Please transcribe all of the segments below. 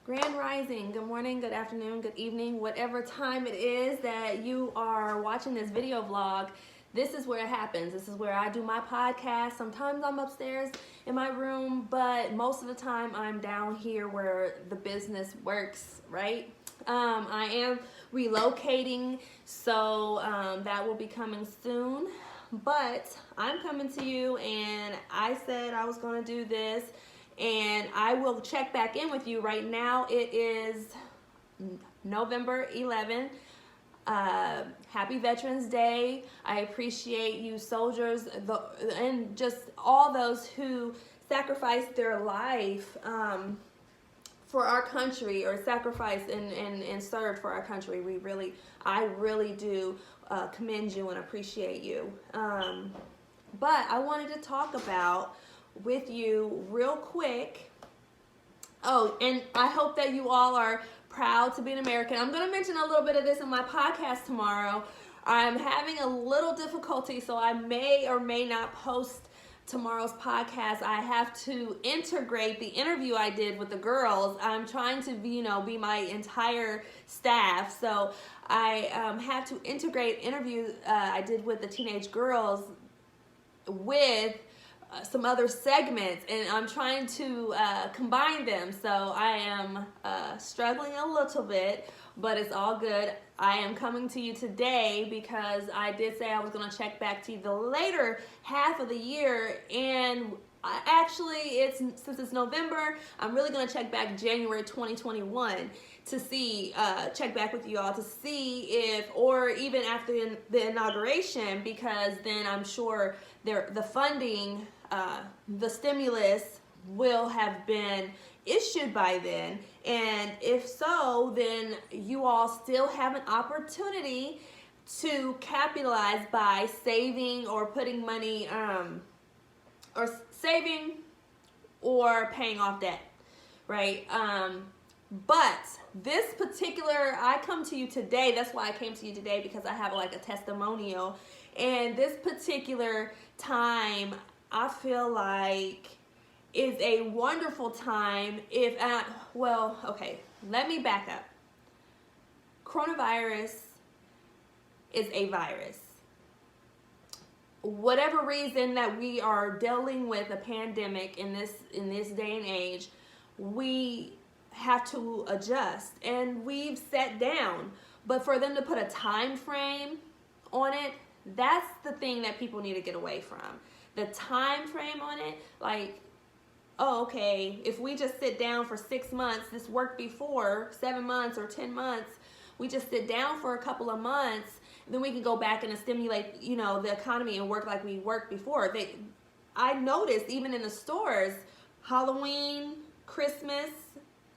Grand Rising, good morning, good afternoon, good evening, whatever time it is that you are watching this video vlog. This is where it happens. This is where I do my podcast. Sometimes I'm upstairs in my room, but most of the time I'm down here where the business works, right? I am relocating, so that will be coming soon. But I'm coming to you, and I said I was going to do this, and I will check back in with you. Right now it is November 11th. Happy Veterans Day. I appreciate you soldiers and just all those who sacrificed their life for our country, or sacrificed and served for our country. I really do commend you and appreciate you. But I wanted to talk about with you real quick. Oh, and I hope that you all are proud to be an American. I'm going to mention a little bit of this in my podcast tomorrow. I'm having a little difficulty, so I may or may not post tomorrow's podcast. I have to integrate the interview I did with the girls. I'm trying to be my entire staff, so I have to integrate interviews I did with the teenage girls with some other segments, and I'm trying to combine them. So I am struggling a little bit, but it's all good. I am coming to you today because I did say I was going to check back to you the later half of the year, and since it's November, I'm really going to check back January 2021 to see, check back with you all to see if, or even after the inauguration, because then I'm sure the funding, the stimulus will have been issued by then. And if so, then you all still have an opportunity to capitalize by saving or putting money, or saving or paying off debt, right? But this particular, I come to you today, that's why I came to you today, because I have like a testimonial. And this particular time, I feel like is a wonderful time okay, let me back up. Coronavirus is a virus. Whatever reason that we are dealing with a pandemic in this day and age, we have to adjust, and we've sat down. But for them to put a time frame on it, that's the thing that people need to get away from. The time frame on it, like, oh, okay, if we just sit down for 6 months, this worked before, 7 months or 10 months, we just sit down for a couple of months, then we can go back and stimulate, the economy and work like we worked before. I noticed even in the stores, Halloween, Christmas,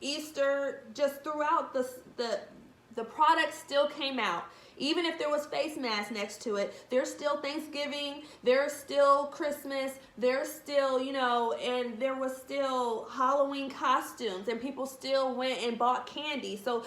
Easter, just throughout the product still came out. Even if there was face masks next to it, there's still Thanksgiving, there's still Christmas, there's still, and there was still Halloween costumes, and people still went and bought candy. So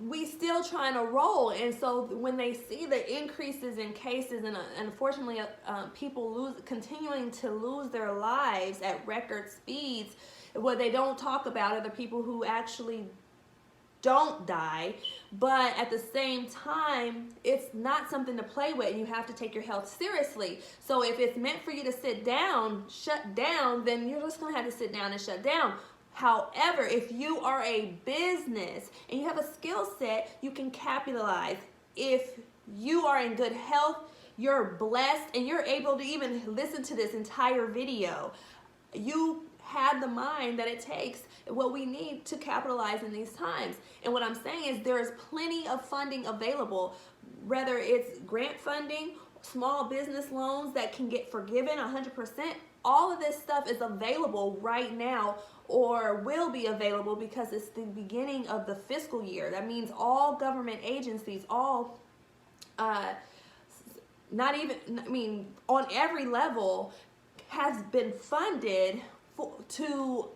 we still trying to roll. And so when they see the increases in cases, and unfortunately people continuing to lose their lives at record speeds, what they don't talk about are the people who actually don't die. But at the same time, it's not something to play with, and you have to take your health seriously. So if it's meant for you to sit down, shut down, then you're just going to have to sit down and shut down. However, if you are a business and you have a skill set, you can capitalize. If you are in good health, you're blessed, and you're able to even listen to this entire video, you have the mind that it takes, what we need to capitalize in these times. And what I'm saying is there is plenty of funding available, whether it's grant funding, small business loans that can get forgiven 100%. All of this stuff is available right now, or will be available, because it's the beginning of the fiscal year. That means all government agencies, all on every level, has been funded to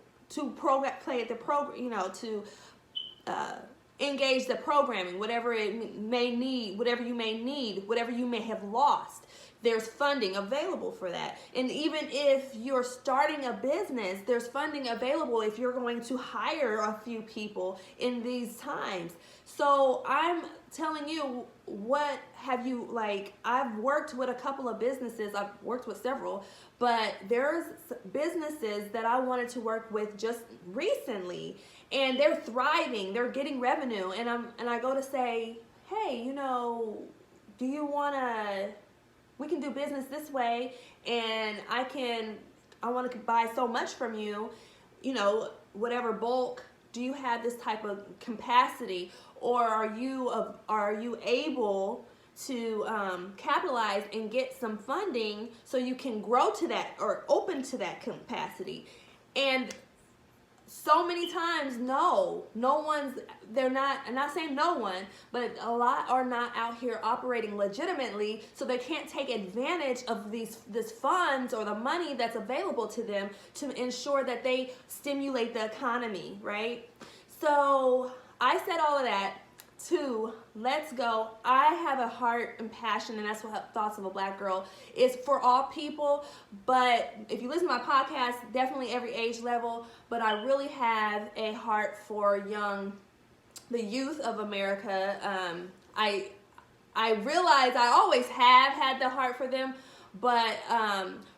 engage the programming, whatever it may need, whatever you may need, whatever you may have lost. there's funding available for that. And even if you're starting a business, there's funding available if you're going to hire a few people in these times. So I'm telling you, what have you, like, I've worked with a couple of businesses, I've worked with several, but there's businesses that I wanted to work with just recently, and they're thriving, they're getting revenue, and I go to say, hey, you know, do you wanna, we can do business this way, and I want to buy so much from you, you know, whatever bulk. Do you have this type of capacity, or are you able to capitalize and get some funding so you can grow to that or open to that capacity? And so many times, no one's, they're not, I'm not saying no one, but a lot are not out here operating legitimately, so they can't take advantage of this funds or the money that's available to them to ensure that they stimulate the economy, right? So I said all of that to let's go. I have a heart and passion, and that's what Thoughts of a Black Girl is for all people. But if you listen to my podcast, definitely every age level. But I really have a heart for the youth of America. I realize I always have had the heart for them, but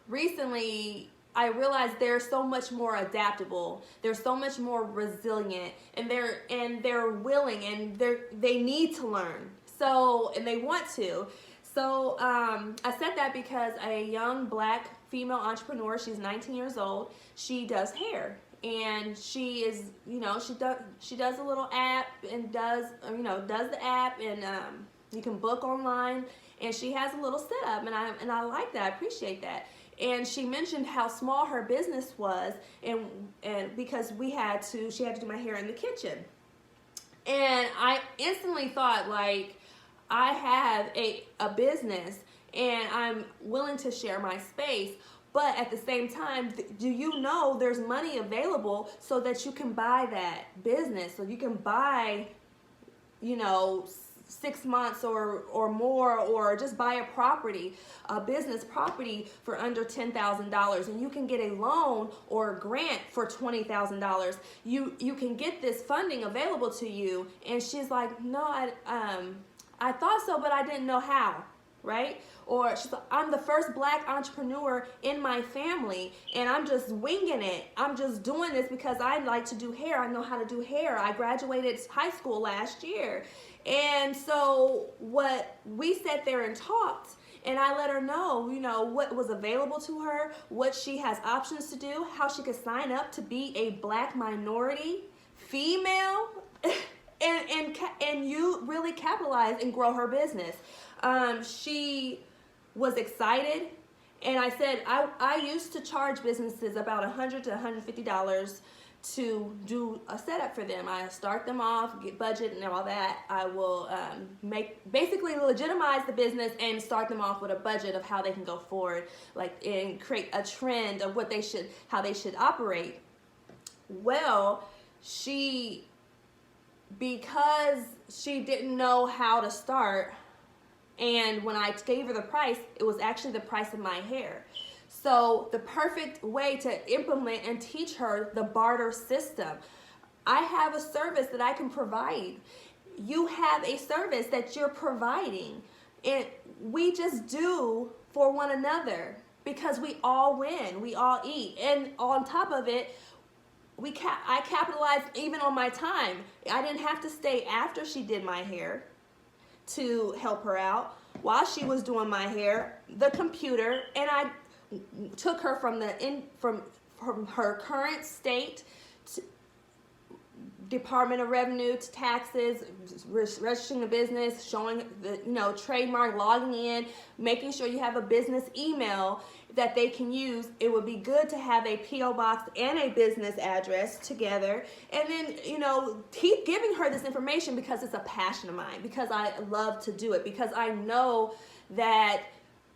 recently I realized they're so much more adaptable. They're so much more resilient, and they're willing, and they need to learn. So, and they want to. So I said that because a young Black female entrepreneur, she's 19 years old. She does hair, and she is, you know, she does a little app and does the app, and you can book online, and she has a little setup, and I like that. I appreciate that. And she mentioned how small her business was, and because she had to do my hair in the kitchen. And I instantly thought, like, I have a business, and I'm willing to share my space, but at the same time, do you know there's money available so that you can buy that business, so you can buy, you know, 6 months or more, or just buy a business property for under $10,000, and you can get a loan or a grant for $20,000. You can get this funding available to you. And she's like, no, I thought so, but I didn't know how, right? Or she's like, I'm the first Black entrepreneur in my family, and I'm just winging it. I'm just doing this because I like to do hair. I know how to do hair. I graduated high school last year. And so what we sat there and talked, and I let her know, you know, what was available to her, what she has options to do, how she could sign up to be a Black minority female, and you really capitalize and grow her business. She was excited, and I said, I used to charge businesses about $100 to $150 to do a setup for them. I start them off, get budget and all that. I will basically legitimize the business and start them off with a budget of how they can go forward, like, and create a trend of how they should operate. Well, because she didn't know how to start, and when I gave her the price, it was actually the price of my hair. So the perfect way to implement and teach her the barter system. I have a service that I can provide. You have a service that you're providing. And we just do for one another because we all win. We all eat. And on top of it, I capitalized even on my time. I didn't have to stay after she did my hair to help her out. While she was doing my hair, the computer, and I took her from her current state to Department of Revenue to taxes, registering a business, showing the, you know, trademark, logging in, making sure you have a business email that they can use. It would be good to have a P.O. box and a business address together, and then, you know, keep giving her this information because it's a passion of mine, because I love to do it, because I know that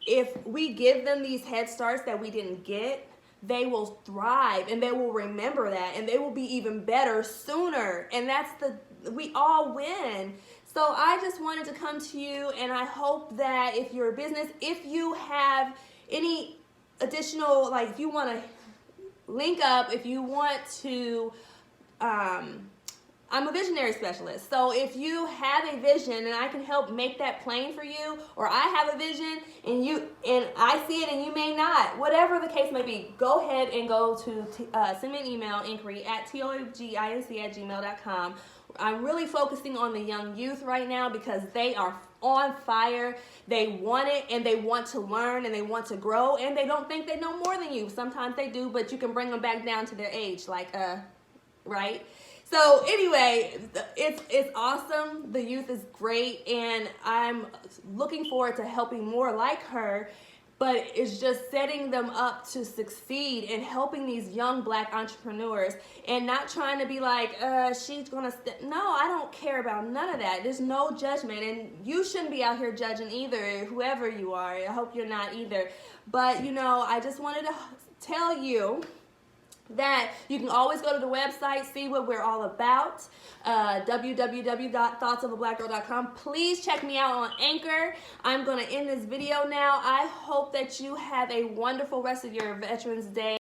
if we give them these head starts that we didn't get, they will thrive, and they will remember that, and they will be even better sooner. And we all win. So I just wanted to come to you, and I hope that if you're a business, if you have any additional, like if you want to link up, if you want to, I'm a visionary specialist. So if you have a vision and I can help make that plain for you, or I have a vision and I see it and you may not, whatever the case may be, go ahead and go to send me an email, inquiry at toginc@gmail.com. I'm really focusing on the young youth right now because they are on fire. They want it and they want to learn and they want to grow, and they don't think they know more than you. Sometimes they do, but you can bring them back down to their age, right? So anyway, it's awesome. The youth is great, and I'm looking forward to helping more like her. But it's just setting them up to succeed and helping these young Black entrepreneurs, and not trying to be like, she's gonna no, I don't care about none of that. There's no judgment, and you shouldn't be out here judging either, whoever you are. I hope you're not either. But I just wanted to tell you that you can always go to the website, see what we're all about, www.thoughtsofablackgirl.com. Please check me out on Anchor. I'm going to end this video now. I hope that you have a wonderful rest of your Veterans Day.